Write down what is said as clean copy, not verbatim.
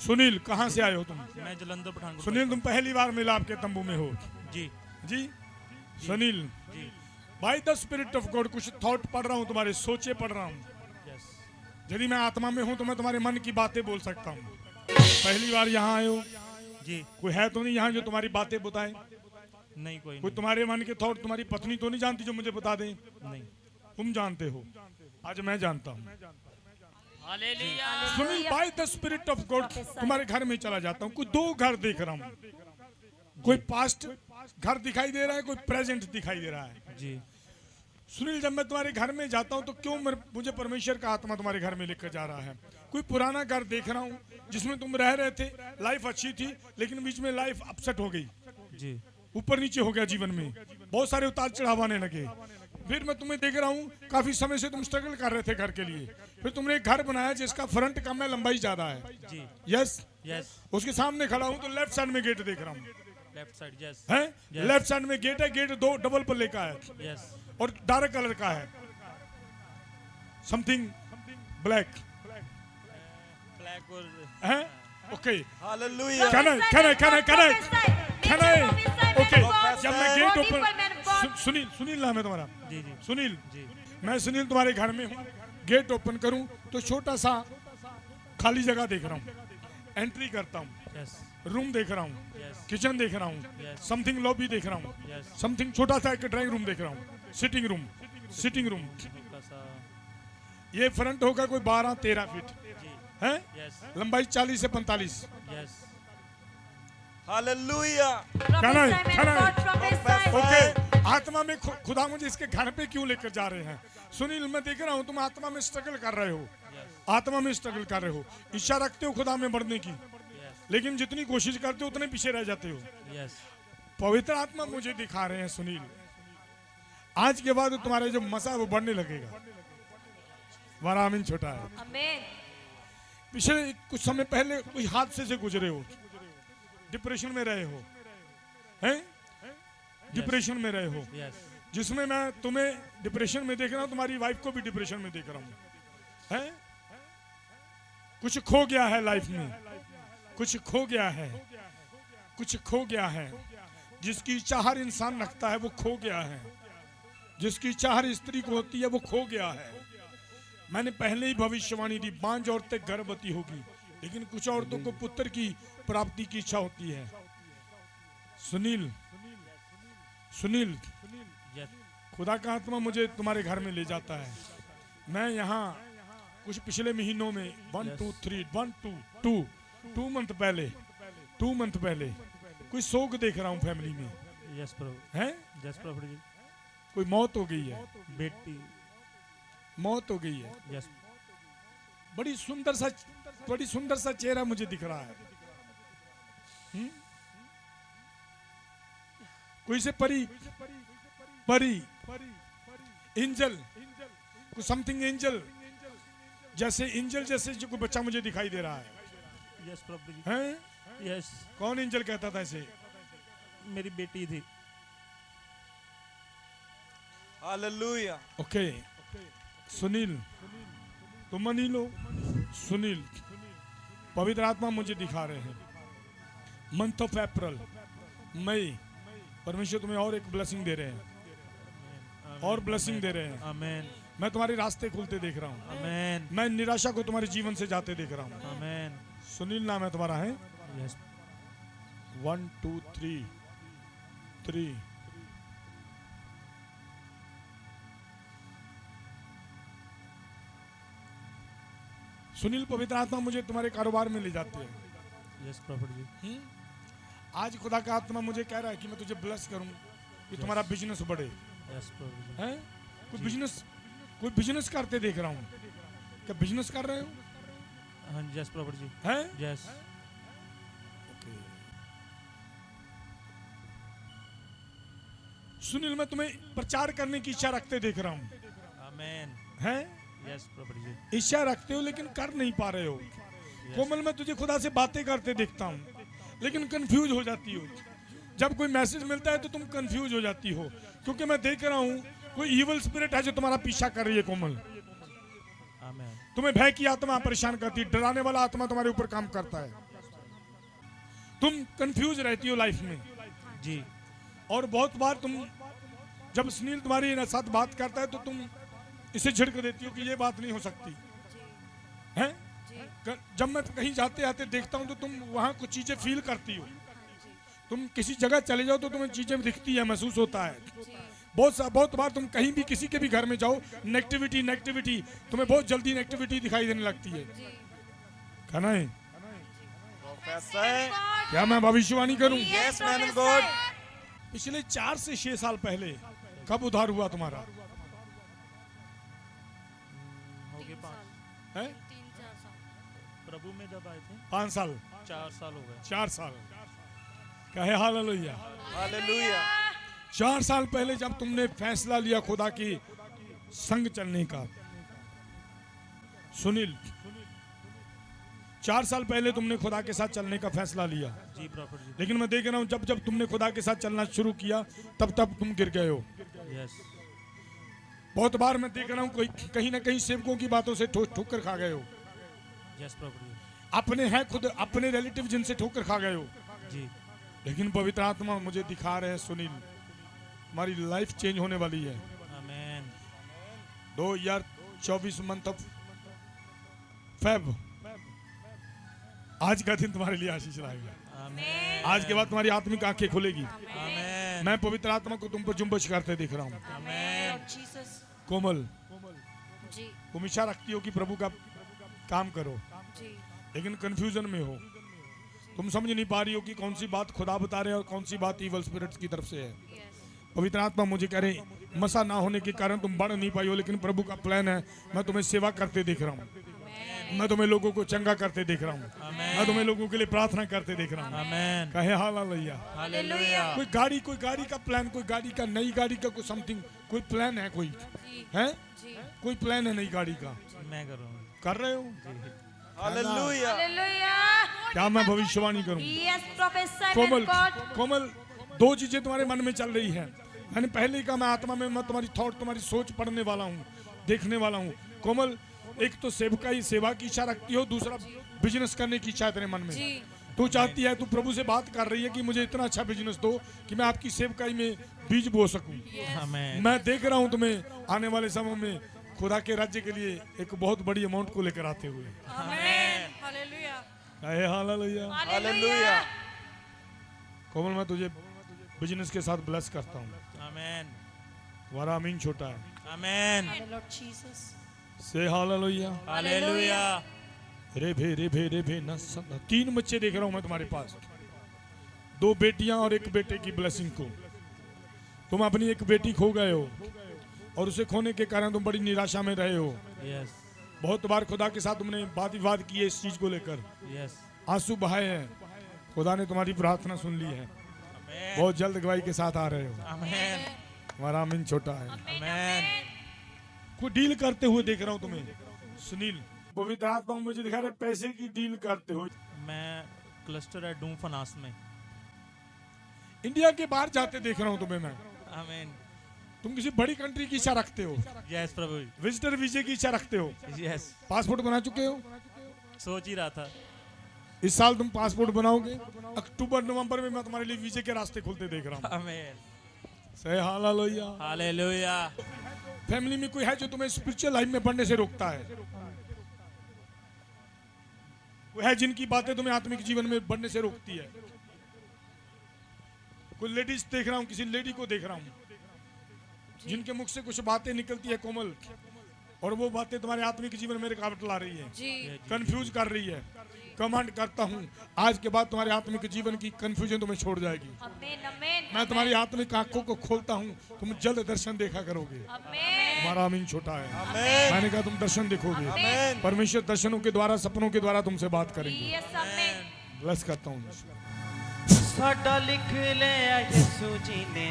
सुनील, कहाँ से आए हो तुम? मैं जलंधर पठानकोट। सुनील, तुम पहली बार मिला आपके तंबू में हो? जी जी Sunil, ji. By the spirit of God कुछ थॉट पढ़ रहा हूँ, तुम्हारे सोचे पढ़ रहा हूँ। यस। यदि मैं आत्मा में हूँ तो मैं तुम्हारे मन की बातें बोल सकता हूँ। पहली बार यहाँ आए हो? जी। कोई है तो नहीं यहाँ जो तुम्हारी बातें बताए? नहीं, कोई कोई नहीं। तुम्हारे मन के थॉट तुम्हारी पत्नी तो नहीं जानती जो मुझे बता दे? नहीं। तुम जानते हो, आज मैं जानता हूँ। Hallelujah. Sunil, bye the spirit of God तुम्हारे घर में चला जाता हूँ। कोई 2 घर देख रहा हूँ, कोई पास्ट घर दिखाई दे रहा है, कोई प्रेजेंट दिखाई दे रहा है। जी। सुनील, जब मैं तुम्हारे घर में जाता हूँ तो क्यों मुझे परमेश्वर का आत्मा तुम्हारे घर में लेकर जा रहा है? कोई पुराना घर देख रहा हूँ जिसमें तुम रह रहे थे, लाइफ अच्छी थी, लेकिन बीच में लाइफ अपसेट हो गई, जी। ऊपर नीचे हो गया जीवन में, बहुत सारे उतार चढ़ाव आने लगे। फिर मैं तुम्हें देख रहा हूँ काफी समय से तुम स्ट्रगल कर रहे थे घर के लिए। फिर तुमने एक घर बनाया जिसका फ्रंट कम है, लंबाई ज्यादा है। जी। यस। यस। उसके सामने खड़ा हूँ तो लेफ्ट साइड में गेट देख रहा हूँ। Left side. यस। है Yes. लेफ्ट साइड में गेट है, गेट 2 डबल पल्ले का है यस। और डार्क कलर का है, समथिंग ब्लैक ब्लैक और है। Okay, Hallelujah. can I okay, जब मैं गेट ओपन, सुनील नाम है तुम्हारा? जी जी सुनील, जी। मैं सुनील तुम्हारे घर में हूँ, गेट ओपन करूँ तो छोटा सा खाली जगह देख रहा हूँ। एंट्री करता हूँ, यस। रूम देख रहा हूँ, यस। किचन देख रहा हूँ, Yes. समथिंग लॉबी देख रहा हूँ, यस। समथिंग छोटा सा एक ड्राइंग रूम देख रहा हूँ, सिटिंग रूम। हल्का सा। ये फ्रंट होगा कोई 12-13 फीट जी। है, यस। लंबाई 40 से 45। यस। Hallelujah. ओके, आत्मा में खुदा मुझे इसके घर पे क्यों लेकर जा रहे हैं? सुनील, मैं देख रहा हूँ तुम आत्मा में स्ट्रगल कर रहे हो, आत्मा में स्ट्रगल कर रहे हो, इच्छा रखते हो खुदा में बढ़ने की, यस। लेकिन जितनी कोशिश करते हो उतने पीछे रह जाते हो। यस। पवित्र आत्मा मुझे दिखा रहे हैं सुनील, आज के बाद तुम्हारा जो मसा है वो बढ़ने लगेगा। हमारा आमीन छोटा है। आमीन। पिछले कुछ समय पहले कोई हादसे से गुजरे हो, डिप्रेशन में रहे हो, हैं? डिप्रेशन में रहे हो, यस। जिसमें मैं तुम्हें डिप्रेशन में देख रहा हूँ, तुम्हारी वाइफ को भी डिप्रेशन में देख रहा हूँ, हैं? कुछ खो गया है लाइफ में, कुछ खो गया है, कुछ खो गया है। जिसकी इच्छा हर इंसान रखता है वो खो गया है, जिसकी इच्छा हर स्त्री को होती है वो खो गया है। मैंने पहले ही भविष्यवाणी दी, बांझ औरतें गर्भवती होगी, लेकिन कुछ औरतों को पुत्र की प्राप्ति की इच्छा होती है। सुनील, सुनील, यस। खुदा का आत्मा मुझे तुम्हारे घर में ले जाता है। मैं यहाँ कुछ पिछले महीनों में 2 मंथ पहले 2 मंथ पहले कोई शोक देख रहा हूँ फैमिली में, यस प्रभु। है? यस प्रभु जी। कोई मौत हो गई है, बेटी। मौत हो गई है। यस। बड़ी सुंदर सा चेहरा मुझे दिख रहा है। कोई से परी एंजल, कोई समथिंग एंजल, जैसे एंजल जैसे जो कोई बच्चा मुझे दिखाई दे रहा है। यस प्रभु जी। हैं? यस। कौन एंजल कहता था ऐसे? मेरी बेटी थी। Hallelujah. ओके, सुनील तुम मनी लो। सुनील, पवित्र आत्मा मुझे दिखा रहे हैं, मंथ ऑफ अप्रैल, मई, परमेश्वर तुम्हें और एक ब्लेसिंग दे रहे हैं, और ब्लेसिंग दे रहे हैं। आमेन। मैं तुम्हारे रास्ते खुलते देख रहा हूँ, आमेन। मैं निराशा को तुम्हारे जीवन से जाते देख रहा हूँ। आमेन। सुनील नाम है तुम्हारा, है? यस। 1 2 3। सुनील, पवित्र आत्मा मुझे तुम्हारे कारोबार में ले जाते हैं। यस प्रभु जी। आज खुदा का आत्मा मुझे कह रहा है कि मैं तुझे ब्लेस करूं, कि तुम्हारा बिजनेस बढ़े। यस प्रभु जी। हैं? कोई बिजनेस करते देख रहा हूँ, क्या बिजनेस कर रहे हो? हाँ यस प्रभु जी। हैं? यस। सुनील, मैं तुम्हें प्रचार करने की इच्छा रखते देख रहा हूँ, आमेन। हैं? यस प्रभु जी। इच्छा रखते हो लेकिन कर नहीं पा रहे हो। कोमल, मैं तुझे खुदा से बातें करते देखता हूँ, लेकिन कंफ्यूज हो जाती हो। जब कोई मैसेज मिलता है तो तुम कंफ्यूज हो जाती हो, क्योंकि मैं देख रहा हूँ कोई इविल स्पिरिट है जो तुम्हारा पीछा कर रही है। कोमल, आमेन। तुम्हें भय की आत्मा परेशान करती है, डराने वाला आत्मा तुम्हारे ऊपर काम करता है। तुम कंफ्यूज रहती हो लाइफ में, जी और बहुत बार तुम जब सुनील तुम्हारे साथ बात करता है तो तुम इसे झिड़क देती हो कि ये बात नहीं हो सकती है। जब मैं कहीं जाते आते देखता हूँ तो तुम वहाँ कुछ चीजें फील करती हो। तुम किसी जगह चले जाओ तो तुम्हें चीजें दिखती है, महसूस होता है। बहुत बार तुम कहीं भी किसी के भी घर में जाओ, नेगेटिविटी तुम्हें बहुत जल्दी नेगेटिविटी दिखाई देने लगती है। कहना है Prophesy. क्या मैं भविष्यवाणी करूं? Yes, man of God. पिछले 4 से 6 साल पहले कब उधार हुआ तुम्हारा? हो गए 5 है 3-4 साल। प्रभु में जब आए थे 5 साल 4 साल हो गए। 4 साल कहे हालेलुया। Hallelujah. 4 साल पहले जब तुमने फैसला लिया खुदा की संग चलने का, सुनील 4 साल पहले तुमने खुदा के साथ चलने का फैसला लिया, जी प्रॉफिट जी। लेकिन मैं देख रहा हूं जब तुमने खुदा के साथ चलना शुरू किया तब तुम गिर गए हो। यस बहुत बार मैं देख रहा हूं कोई कहीं ना कहीं सेवकों की बातों से ठोकर खा गए हो। यस प्रॉफिट जी। अपने हैं खुद अपने रिलेटिव जिनसे ठोकर खा गए हो, जी लेकिन पवित्र आत्मा मुझे दिखा रहे हैं सुनील हमारी लाइफ चेंज होने वाली है। आमेन 2024 मंथ ऑफ फेब, आज का दिन तुम्हारे लिए आशीष लाएगा। आमेन आज के बाद तुम्हारी आत्मिक आंखें खुलेगी। आमेन मैं पवित्र आत्मा को तुम पर जुम्बश करते देख रहा हूँ। आमेन Lord Jesus, कोमल जी तुम इच्छा रखती हो कि प्रभु का काम करो, जी लेकिन कंफ्यूजन में हो। तुम समझ नहीं पा रही हो कि कौन सी बात खुदा बता रहे हैं और कौन सी बात इवल स्पिरिट्स की तरफ से है। यस पवित्र आत्मा मुझे कह रहे मसा ना होने के कारण तुम बढ़ नहीं पाई हो, लेकिन प्रभु का प्लान है। मैं तुम्हें सेवा करते देख रहा हूँ, मैं तुम्हें लोगों को चंगा करते देख रहा हूँ, मैं तुम्हें लोगों के लिए प्रार्थना करते देख रहा हूँ। आमेन कहे हालेलुया। हालेलुया कोई गाड़ी का प्लान, कोई गाड़ी का नई गाड़ी का कोई समथिंग, कोई प्लान है, कोई जी है, जी कोई प्लान है नई गाड़ी का, मैं कर रहा हूँ। कर रहे हो? Hallelujah. Hallelujah. क्या मैं भविष्यवाणी करूं? Yes, Professor कोमल God. कोमल 2 चीजें तुम्हारे मन में चल रही हैं। मैंने पहले ही कहा मैं आत्मा में मैं तुम्हारी थॉट तुम्हारी सोच पढ़ने वाला हूँ, देखने वाला हूँ। कोमल एक तो सेवा की इच्छा रखती हो, दूसरा बिजनेस करने की इच्छा है तेरे मन में। जी तू चाहती है, तू प्रभु से बात कर रही है कि मुझे इतना अच्छा बिजनेस दो कि मैं आपकी सेवकाई में बीज बो सकूं। आमेन मैं देख रहा हूं तुम्हें आने वाले समय में खुदा के राज्य के लिए एक बहुत बड़ी अमाउंट को लेकर आते हुए। Amen. Hallelujah. कहे हालेलुया। Hallelujah. कोमल मैं तुझे बिजनेस के साथ ब्लेस करता हूँ। आमेन तुम्हारा अमीन छोटा है। आमेन Lord Jesus. से हालेलुया। हालेलुया रे भे न सदा। 3 बच्चे देख रहा हूं मैं तुम्हारे पास, 2 बेटियां और 1 बेटे की ब्लेसिंग को। तुम अपनी 1 बेटी खो गए हो और उसे खोने के कारण तुम बड़ी निराशा में रहे हो। यस बहुत बार खुदा के साथ तुमने वाद विवाद किए इस चीज को लेकर, यस आंसू बहाए हैं। खुदा ने तुम्हारी प्रार्थना सुन ली है, आमेन बहुत जल्द गवाही के साथ आ रहे हो। आमेन तुम्हारा अमीन छोटा है। आमेन कोई डील करते हुए देख रहा हूँ तुम्हें सुनील। पवित्र आत्मा मुझे दिखा रहे पैसे की डील करते हो। मैं क्लस्टर है डूम फनास में। इंडिया के बाहर जाते देख रहा हूँ तुम्हें मैं। आमेन तुम किसी बड़ी कंट्री की इच्छा रखते हो, यस प्रभु विजिटर वीजे की इच्छा रखते हो। यस पासपोर्ट बना चुके हो? सोच ही रहा था। इस साल तुम पासपोर्ट बनाओगे। अक्टूबर नवंबर में मैं तुम्हारे लिए वीजे के रास्ते खुलते देख रहा हूँ। आमेन से हालेलुया। हालेलुया फैमिली में कोई है जो तुम्हें स्पिरिचुअल लाइफ में बढ़ने से रोकता है? कोई है जिनकी बातें तुम्हें आत्मिक जीवन में बढ़ने से रोकती है? कोई लेडीज देख रहा हूँ, किसी लेडी को देख रहा हूँ जिनके मुख से कुछ बातें निकलती है कोमल, और वो बातें तुम्हारे आत्मिक जीवन में रुकावट ला रही है, जी कंफ्यूज कर रही है। कमांड करता हूँ आज के बाद तुम्हारे आत्मिक जीवन की कंफ्यूजन तुम्हें छोड़ जाएगी। Amen. Amen. मैं तुम्हारी आत्मिक आंखों को खोलता हूँ, तुम जल्द दर्शन देखा करोगे। Amen. तुम्हारा अमीन छोटा है। Amen. मैंने कहा तुम दर्शन देखोगे। Amen. परमेश्वर दर्शनों के द्वारा, सपनों के द्वारा तुमसे बात करेंगे। Yes, Amen. ब्लेस करता हूँ। साडा लिख लिया यीशु जी ने